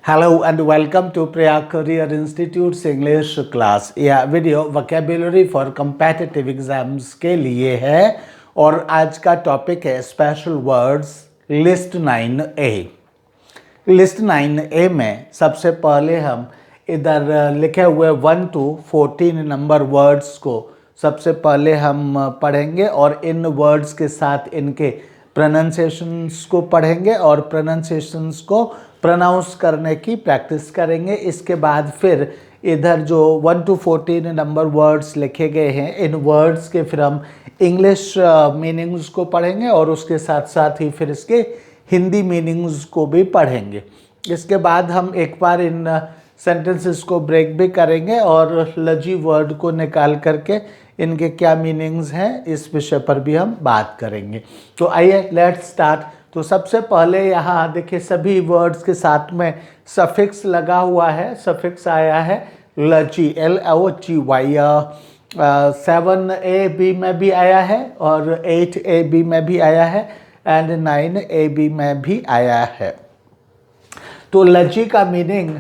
Hello and welcome to Priya Career Institute's English class. यह video vocabulary for competitive exams के लिए है और आज का टॉपिक है special words list 9A। List 9A में सबसे पहले हम इधर लिखे हुए 1 to 14 नंबर वर्ड्स को सबसे पहले हम पढ़ेंगे और इन वर्ड्स के साथ इनके प्रोनाउंसिएशंस को पढ़ेंगे और प्रोनाउंसिएशंस को प्रोनाउंस करने की प्रैक्टिस करेंगे। इसके बाद फिर इधर जो 1 to 14 नंबर वर्ड्स लिखे गए हैं इन वर्ड्स के फिर हम इंग्लिश मीनिंग्स को पढ़ेंगे और उसके साथ साथ ही फिर इसके हिंदी मीनिंग्स को भी पढ़ेंगे। इसके बाद हम एक बार इन सेंटेंसेस को ब्रेक भी करेंगे और लजी वर्ड को निकाल करके इनके क्या मीनिंग्स हैं इस विषय पर भी हम बात करेंगे। तो आइए लेट्स स्टार्ट। तो सबसे पहले यहाँ देखिए सभी वर्ड्स के साथ में सफिक्स लगा हुआ है। सफिक्स आया है लची LOGY 7AB में भी आया है और 8AB में भी आया है एंड 9AB में भी आया है। तो लजी का मीनिंग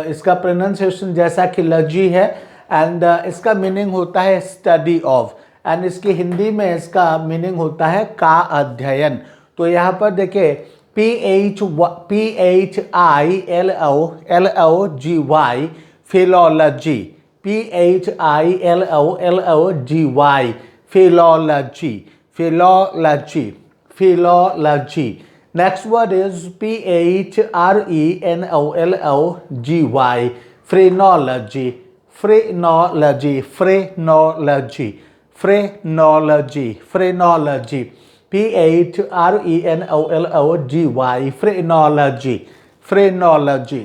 इसका प्रोनाउंसिएशन जैसा कि लजी है एंड इसका मीनिंग होता है स्टडी ऑफ एंड इसकी हिंदी में इसका मीनिंग होता है का अध्ययन। तो यहाँ पर देखिए PHILOLOGY philology, PHILOLOGY philology, philology, philology. Next word is PHRENOLOGY phrenology, phrenology, phrenology, phrenology, phrenology, PHRENOLOGY phrenology, phrenology.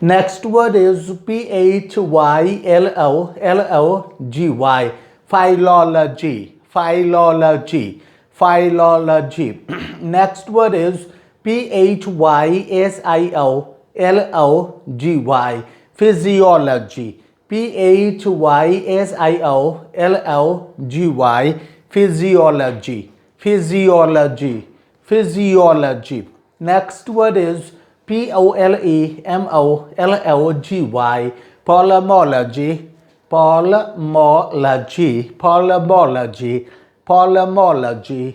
Next word is PHYLOLOGY philology, philology, philology. Next word is PHYSIOLOGY physiology, PHYSIOLOGY physiology, physiology, physiology. Next word is POLEMOLOGY polemology, polemology, polemology, polemology,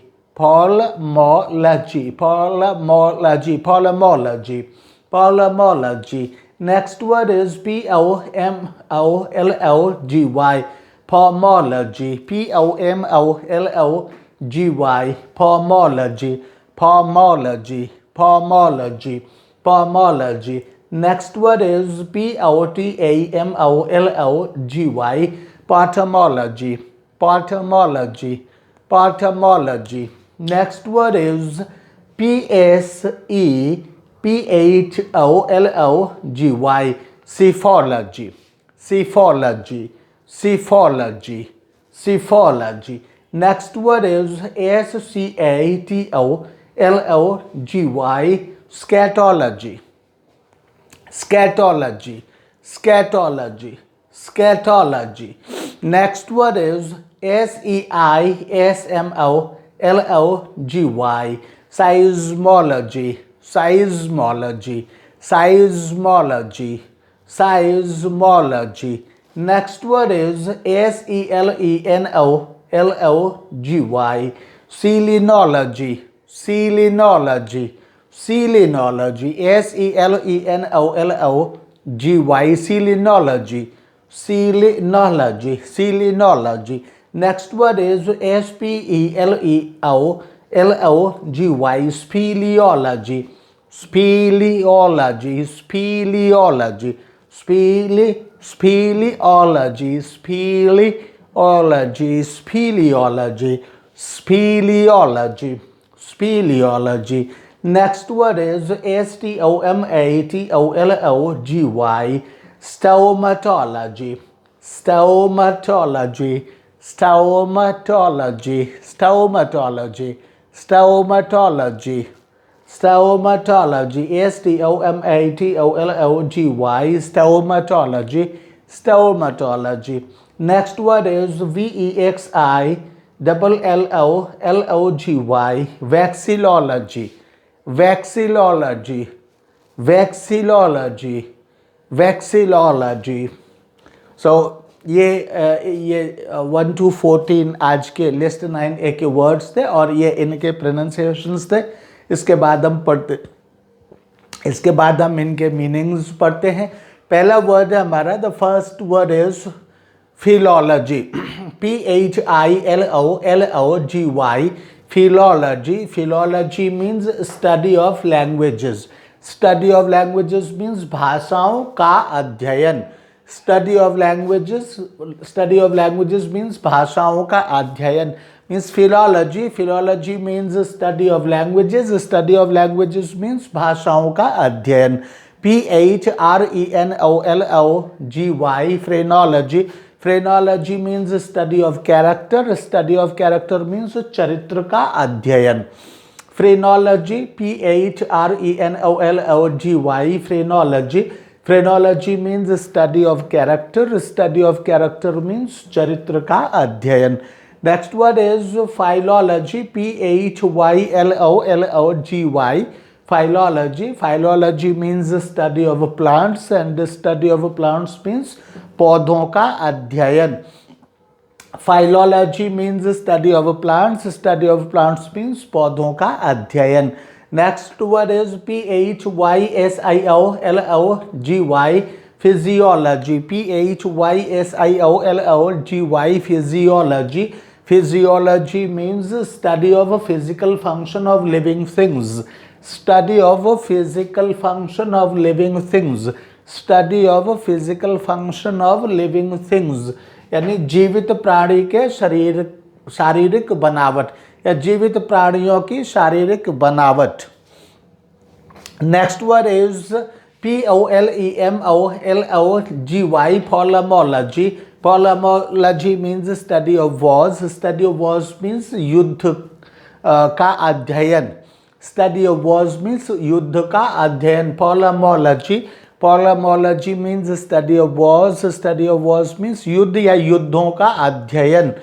polemology, polemology, polemology, polemology. Next word is POMOLOGY pomology, POMOLOGY pomology, pomology, pomology, pomology. Next word is POTAMOLOGY potamology, potamology, potamology. Next word is PSEPHOLOGY psephology, psephology, psephology, psephology. Next word is SCATOLOGY scatology, scatology, scatology, scatology. Next word is SEISMOLOGY seismology, seismology, seismology, seismology. Next word is SELENOLOGY selenology, selenology, selenology, SELENOLOGY selenology, selenology, selenology. Next word is SPELEOLOGY speleology, speleology, speleology, speleology, speleology, speleology, speleology, speleology. Next word is STOMATOLOGY stomatology, stomatology, stomatology, stomatology, stomatology, stomatology, STOMATOLOGY stomatology, stomatology. Next word is VEXILLOLOGY vexillology, vexillology, वैक्सीलॉलजी, वैक्सीलॉलजी। सो ये 1 to 14 आज के list 9A के words थे और ये इनके pronunciations थे। इसके बाद हम इनके मीनिंग्स पढ़ते हैं। पहला वर्ड है हमारा, the first word is philology, PHILOLOGY, philology. Philology means study of languages. Study of languages means भाषाओं का अध्ययन। स्टडी ऑफ लैंग्वेजेस मीन्स भाषाओं का अध्ययन, means philology. Philology means study of languages. Study of languages means भाषाओं का अध्ययन। PHRENOLOGY, phrenology. Phrenology means study of character. Study of character means चरित्र का अध्ययन। Phrenology, PHRENOLOGY, phrenology. Phrenology means study of character. Study of character means चरित्र का अध्ययन। Next word is phylology, PHYLOLOGY, phylology. Phylology means study of plants and study of plants means पौधों का अध्ययन। Phylology means study of plants, study of plants means पौधों का अध्ययन। Next word is PHYSIOLOGY, physiology, PHYSIOLOGY, physiology. Physiology means study of physical function of living things. Study of physical function of living things. Study of physical function of living things, यानी जीवित प्राणी के शारीरिक बनावट या जीवित प्राणियों की शारीरिक बनावट। Next word is POLEMOLOGY, polemology. Polemology means study of wars. Study of wars means युद्ध का अध्ययन। स्टडी ऑफ वॉर्स मीन्स युद्ध का अध्ययन, polemology. Polemology means study of wars. Study of wars means युद्ध या युद्धों का अध्ययन,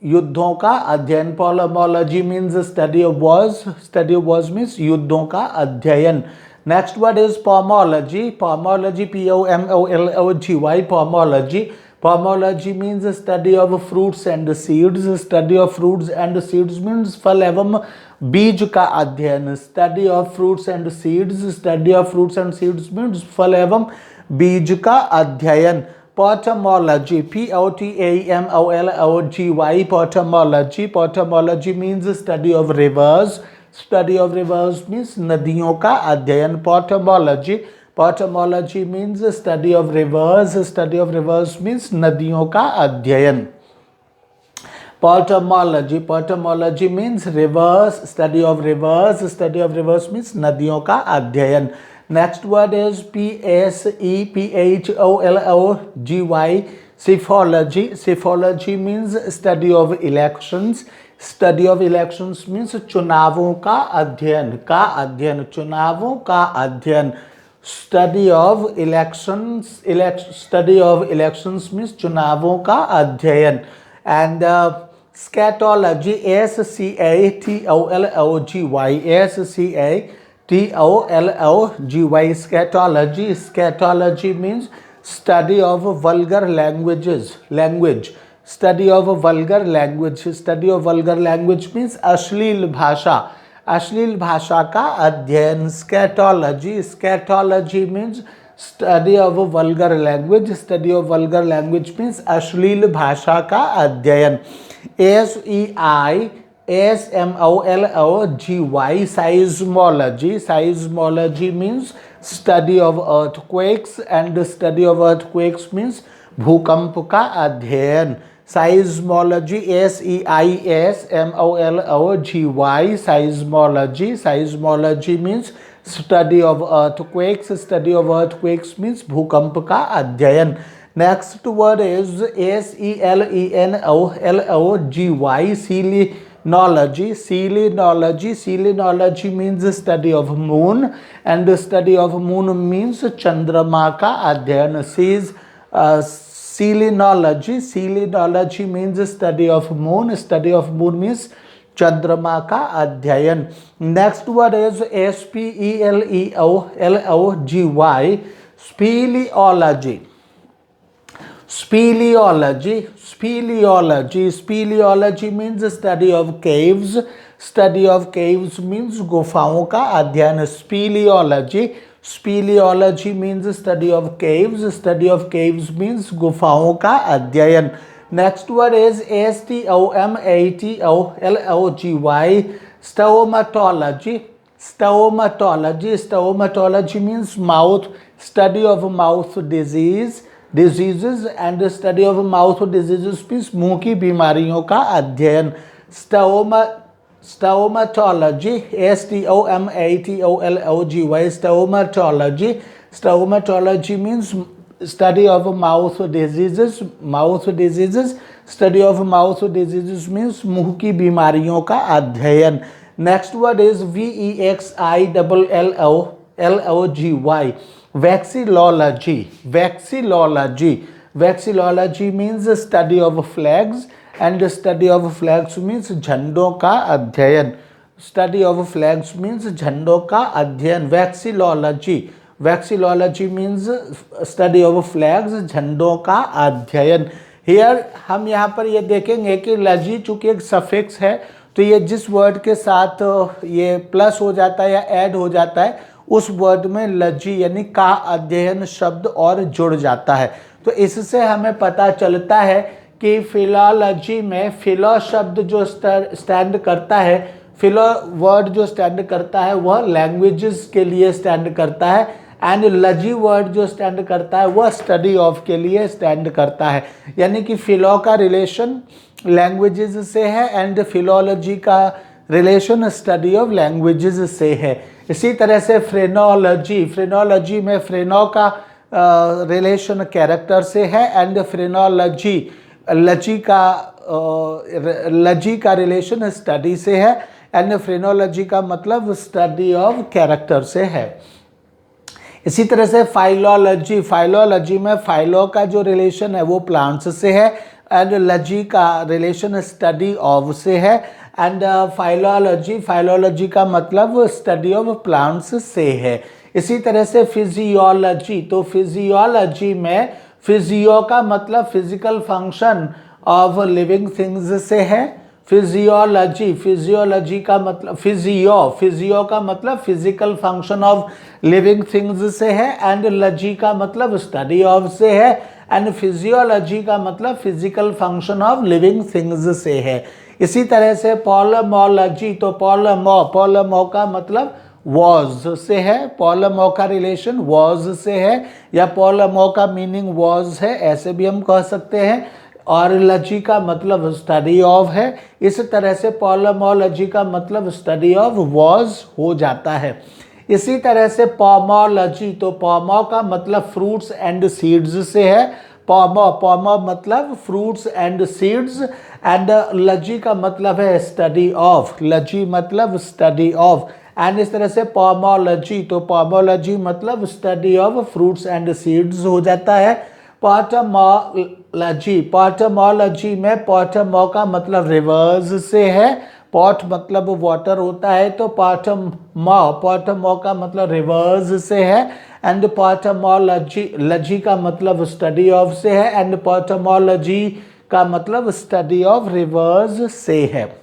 युद्धों का अध्ययन। Polemology means study of wars. Study of wars means युद्धों का अध्ययन। Next word is pomology, pomology, POMOLOGY, pomology. Pomology means study of fruits and seeds. Study of fruits and seeds means फल एवं बीज का अध्ययन। Study of fruits and seeds. Study of fruits and seeds means फल एवं बीज का अध्ययन। Potamology, POTAMOLOGY, potamology. Potamology means study of rivers. Study of rivers means नदियों का अध्ययन, potamology. Potamology means study of rivers. Study of rivers means नदियों का अध्ययन। Potamology, potamology means rivers, study of rivers. Study of rivers means नदियों का अध्ययन। Next word is PSEPHOLOGY, psephology. Psephology means study of elections. Study of elections means चुनावों का अध्ययन, चुनावों का अध्ययन। Study of elections, study of elections means चुनावों का अध्ययन। And scatology, SCATOLOGY, SCATOLOGY, scatology. Scatology means study of vulgar languages, language. Study of vulgar language. Study of vulgar language means अश्लील भाषा, अश्लील भाषा का अध्ययन। Scatology, scatology means study of vulgar language. Study of vulgar language means अश्लील भाषा का अध्ययन। SEISMOLOGY, seismology. Seismology means study of earthquakes and study of earthquakes means भूकंप का अध्ययन। Seismology, SEISMOLOGY, seismology. Seismology means study of earthquakes. Study of earthquakes means भूकंप का अध्ययन। Next word is SELENOLOGY, selenology. Selenology, selenology means study of moon and study of moon means चंद्रमा का अध्ययन। Selenology, selenology means study of moon. Study of moon means चंद्रमा का अध्ययन। Next word is SPELEOLOGY, स्पीलियोलॉजी। Speleology means study of caves. Study of caves means गुफाओं का अध्ययन। Speleology means study of caves. Study of caves means गुफाओं का अध्ययन। Next word is STOMATOLOGY, stomatology. Stomatology means mouth, study of mouth diseases and study of mouth diseases means मुंह की बीमारियों का अध्ययन। Stomatology, STOMATOLOGY, stomatology means study of mouth diseases, study of mouth diseases means मुंह की बीमारियों का अध्ययन। Next word is VEXILLOGY, vexillology means study of flags and study of flags means झंडों का अध्ययन। study of flags means झंडों का अध्ययन। vexillology means study of flags, झंडों का अध्ययन। हियर हम यहाँ पर ये देखेंगे कि लजी चूंकि एक सफिक्स है तो ये जिस वर्ड के साथ ये प्लस हो जाता है या ऐड हो जाता है उस वर्ड में लजी यानी का अध्ययन शब्द और जुड़ जाता है। तो इससे हमें पता चलता है कि फिलॉलॉजी में फिलो शब्द जो स्टैंड करता है, फिलो वर्ड जो स्टैंड करता है वह लैंग्वेजेस के लिए स्टैंड करता है एंड लजी वर्ड जो स्टैंड करता है वह स्टडी ऑफ के लिए स्टैंड करता है। यानी कि फिलो का रिलेशन लैंग्वेजेस से है एंड फिलोलॉजी का रिलेशन स्टडी ऑफ लैंग्वेजेस से है। इसी तरह से फ्रेनोलॉजी में फ्रेनो का रिलेशन कैरेक्टर से है एंड फ्रेनोलॉजी लजी का रिलेशन स्टडी से है एंड फ्रेनोलॉजी का मतलब स्टडी ऑफ कैरेक्टर से है। इसी तरह से फाइलोलॉजी में फाइलो का जो रिलेशन है वो प्लांट्स से है एंड लजी का रिलेशन स्टडी ऑफ से है एंड फाइलोलॉजी का मतलब स्टडी ऑफ प्लांट्स से है। इसी तरह से फिजियोलॉजी, तो फिजियोलॉजी में फिजियो का मतलब physical function of living things से है। फिजियोलॉजी का मतलब फिजियो का मतलब physical function of living things से है एंड लॉजी का मतलब स्टडी ऑफ से है एंड फिजियोलॉजी का मतलब physical function of living things से है। इसी तरह से पोलेमोलॉजी, तो पोलेमो का मतलब वॉज से है, पोलेमो का रिलेशन वॉज से है या पोलेमो का मीनिंग वॉज है, ऐसे भी हम कह सकते हैं। और लॉजी का मतलब स्टडी ऑफ है, इस तरह से पोलेमोलॉजी का मतलब स्टडी ऑफ वॉज हो जाता है। इसी तरह से पोमोलॉजी, तो पोमो का मतलब फ्रूट्स एंड सीड्स से है, पोमो मतलब fruits and seeds and logy का मतलब है स्टडी ऑफ, लॉजी मतलब स्टडी ऑफ एंड इस तरह से पोमोलॉजी, तो पोमोलॉजी मतलब study of fruits and seeds हो जाता है। पोटमोलॉजी में पोटमो का मतलब रिवर्स से है, पॉट मतलब वाटर होता है तो पोटमो का मतलब रिवर्स से है एंड पोटमोलॉजी का मतलब स्टडी ऑफ से है एंड पोटमोलॉजी का मतलब स्टडी ऑफ रिवर्स से है।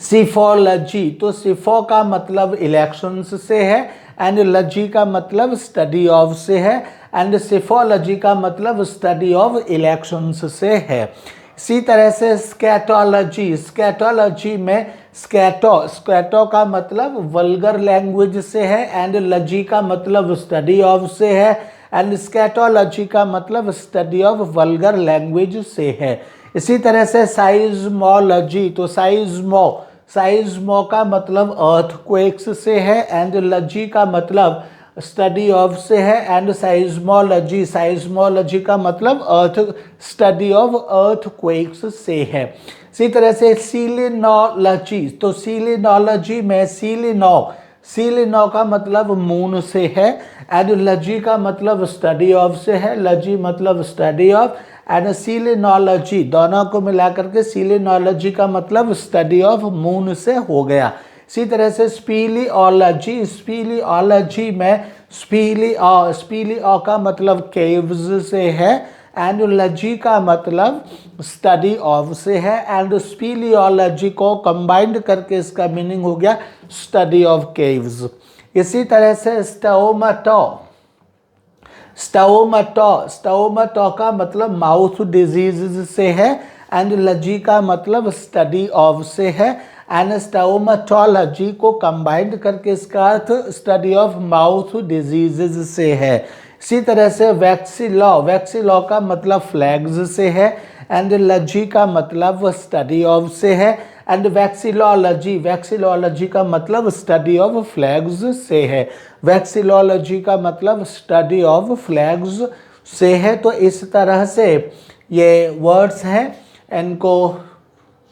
सिफोलॉजी, तो सिफो का मतलब इलेक्शंस से है एंड लॉजी का मतलब स्टडी ऑफ से है एंड सिफोलॉजी का मतलब स्टडी ऑफ इलेक्शंस से है। इसी तरह से स्कैटोलॉजी में स्कैटो का मतलब वल्गर लैंग्वेज से है एंड लॉजी का मतलब स्टडी ऑफ से है एंड स्कैटोलॉजी का मतलब स्टडी ऑफ वल्गर लैंग्वेज से है। इसी तरह से साइज्मोलॉजी, तो साइज्मो का मतलब अर्थक्वेक्स से है एंड लॉजी का मतलब स्टडी ऑफ से है एंड साइज्मोलॉजी का मतलब स्टडी ऑफ अर्थक्वेक्स से है। इसी तरह से सीलिनोलॉजी, तो सीलिनोलॉजी में सीलिनो का मतलब मून से है, एंडोलॉजी का मतलब स्टडी ऑफ से है, लॉजी मतलब स्टडी ऑफ, एंड सीलिनोलॉजी दोनों को मिलाकर के सीलिनोलॉजी का मतलब स्टडी ऑफ मून से हो गया। इसी तरह से स्पीलियोलॉजी, स्पीलियोलॉजी में स्पीलियो का मतलब केव्स से है, एंडोलॉजी का मतलब स्टडी ऑफ से है, एंड स्पीलियोलॉजी को कंबाइंड करके इसका मीनिंग हो गया स्टडी ऑफ केव्स। इसी तरह से स्टोमेटो का मतलब माउथ डिजीज से है, एंडोलॉजी का मतलब स्टडी ऑफ से है, एंड स्टोमेटोलॉजी को कंबाइंड करके इसका अर्थ स्टडी ऑफ माउथ डिजीजेज से है। इसी तरह से वैक्सीलॉ का मतलब फ्लैग्स से है, एंडोलॉजी का मतलब स्टडी ऑफ से है, एंड वैक्सीलॉलॉजी का मतलब स्टडी ऑफ फ्लैग्स से है। वैक्सीलॉलॉजी का मतलब स्टडी ऑफ फ्लैग्स से है। तो इस तरह से ये वर्ड्स हैं, इनको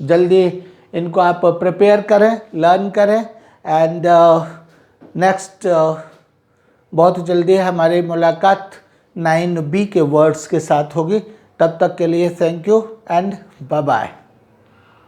जल्दी इनको आप प्रिपेयर करें, लर्न करें, एंड नेक्स्ट बहुत जल्दी हमारी मुलाकात 9B के वर्ड्स के साथ होगी। तब तक के लिए thank you and bye bye.